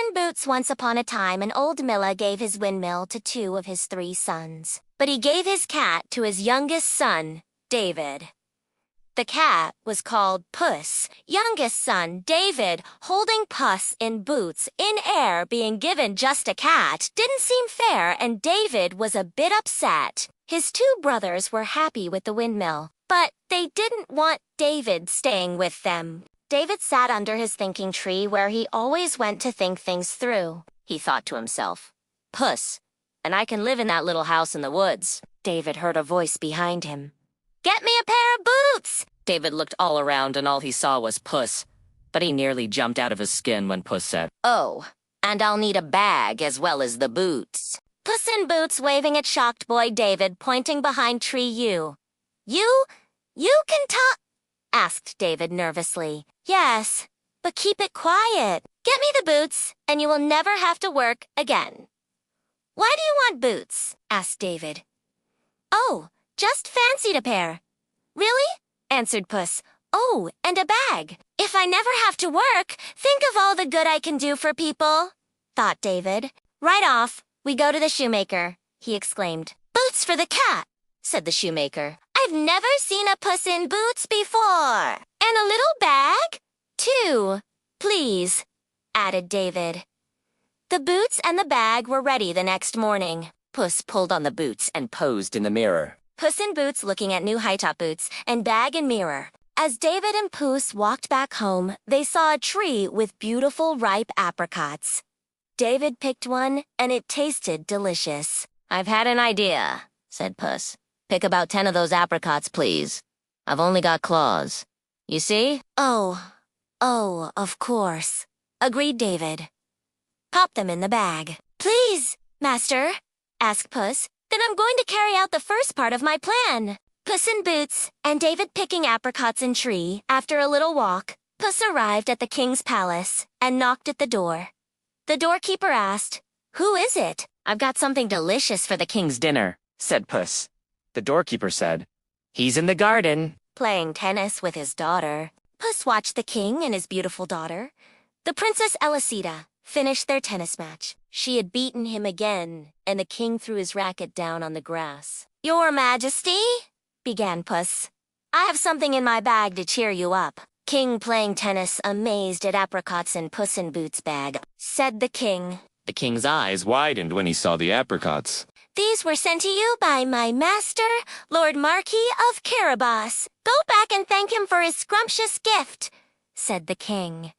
in Boots. Once upon a time, an old miller gave his windmill to 2 of his 3 sons. But he gave his cat to his youngest son, David. The cat was called Puss. Youngest son, David, holding Puss in Boots in air, being given just a cat, didn't seem fair, and David was a bit upset. His 2 brothers were happy with the windmill, but they didn't want David staying with them. David sat under his thinking tree where he always went to think things through. He thought to himself, "Puss, and I can live in that little house in the woods." David heard a voice behind him. "Get me a pair of boots!" David looked all around and all he saw was Puss, but he nearly jumped out of his skin when Puss said, "Oh, and I'll need a bag as well as the boots." Puss in Boots waving at shocked boy David pointing behind tree U. You can talk?" asked David nervously. "Yes, but keep it quiet. Get me the boots, and you will never have to work again." "Why do you want boots?" asked David. "Oh, just fancied a pair." "Really?" answered Puss. "Oh, and a bag. If I never have to work, think of all the good I can do for people," thought David. "Right off, we go to the shoemaker," he exclaimed. "Boots for the cat," said the shoemaker. "I've never seen a Puss in Boots before. And a little bag, too, please," added David. The boots and the bag were ready the next morning. Puss pulled on the boots and posed in the mirror. Puss in Boots looking at new high-top boots and bag and mirror. As David and Puss walked back home, they saw a tree with beautiful ripe apricots. David picked one, and it tasted delicious. "I've had an idea," said Puss. "Pick about 10 of those apricots, please. I've only got claws. You see?" Oh, of course," agreed David. "Pop them in the bag." "Please, master," asked Puss. "Then I'm going to carry out the first part of my plan." Puss in Boots and David picking apricots in tree. After a little walk, Puss arrived at the king's palace and knocked at the door. The doorkeeper asked, "Who is it?" "I've got something delicious for the king's dinner," said Puss. The doorkeeper said, "He's in the garden, playing tennis with his daughter." Puss watched the king and his beautiful daughter, the Princess Elisita, finish their tennis match. She had beaten him again, and the king threw his racket down on the grass. "Your Majesty," began Puss, "I have something in my bag to cheer you up." King playing tennis, amazed at apricots in Puss in Boots' bag, said the king. The king's eyes widened when he saw the apricots. "These were sent to you by my master, Lord Marquis of Carabas. Go back and thank him for his scrumptious gift," said the king.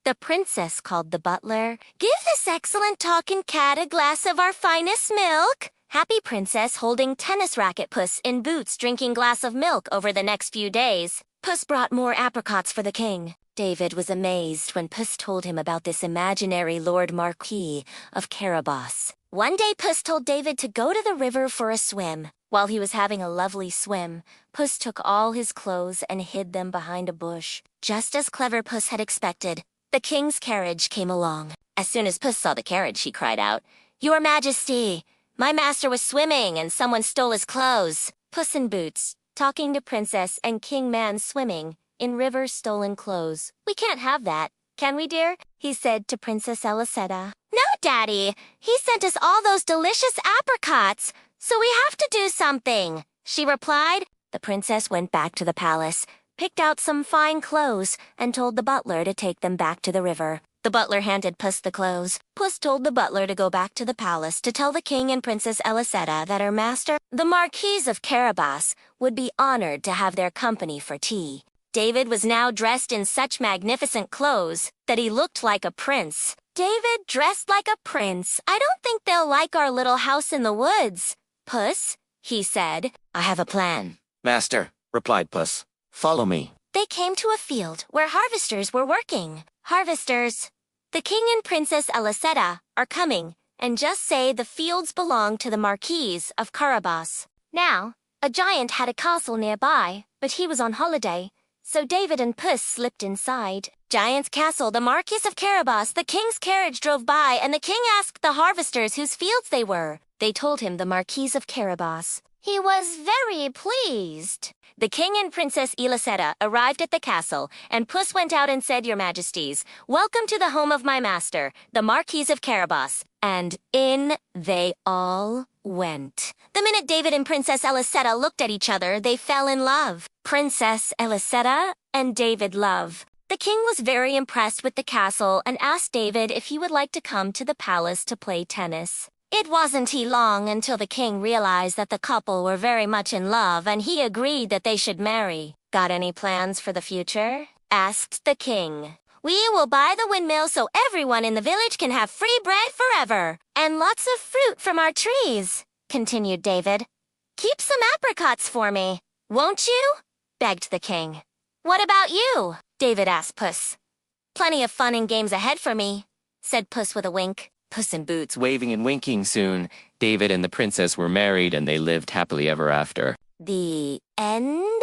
The princess called the butler. "Give this excellent talking cat a glass of our finest milk." Happy princess holding tennis racket. Puss in Boots drinking glass of milk over the next few days. Puss brought more apricots for the king. David was amazed when Puss told him about this imaginary Lord Marquis of Carabas. One day Puss told David to go to the river for a swim. While he was having a lovely swim, Puss took all his clothes and hid them behind a bush. Just as clever Puss had expected, the king's carriage came along. As soon as Puss saw the carriage, she cried out, "Your Majesty, my master was swimming and someone stole his clothes." Puss in Boots, talking to Princess and King Man swimming in river stolen clothes. "We can't have that, can we, dear?" he said to Princess Elisetta. "No, Daddy. He sent us all those delicious apricots, so we have to do something," she replied. The princess went back to the palace, picked out some fine clothes, and told the butler to take them back to the river. The butler handed Puss the clothes. Puss told the butler to go back to the palace to tell the king and Princess Elisetta that her master, the Marquis of Carabas, would be honored to have their company for tea. David was now dressed in such magnificent clothes that he looked like a prince. "David dressed like a prince. I don't think they'll like our little house in the woods, Puss," he said. "I have a plan." "Master," replied Puss, "follow me." They came to a field where harvesters were working. "Harvesters, the king and Princess Elisetta are coming, and just say the fields belong to the Marquis of Carabas." Now, a giant had a castle nearby, but he was on holiday, so David and Puss slipped inside. Giant's castle, the Marquis of Carabas. The king's carriage drove by, and the king asked the harvesters whose fields they were. They told him the Marquis of Carabas. He was very pleased. The king and Princess Elisetta arrived at the castle, and Puss went out and said, "Your Majesties, welcome to the home of my master, the Marquis of Carabas." And in they all went. The minute David and Princess Elisetta looked at each other, they fell in love. Princess Elisetta and David love. The king was very impressed with the castle and asked David if he would like to come to the palace to play tennis. It wasn't long until the king realized that the couple were very much in love and he agreed that they should marry. "Got any plans for the future?" asked the king. "We will buy the windmill so everyone in the village can have free bread forever, and lots of fruit from our trees," continued David. "Keep some apricots for me, won't you?" begged the king. "What about you?" David asked Puss. "Plenty of fun and games ahead for me," said Puss with a wink. Puss in Boots waving and winking soon. David and the princess were married and they lived happily ever after. The end?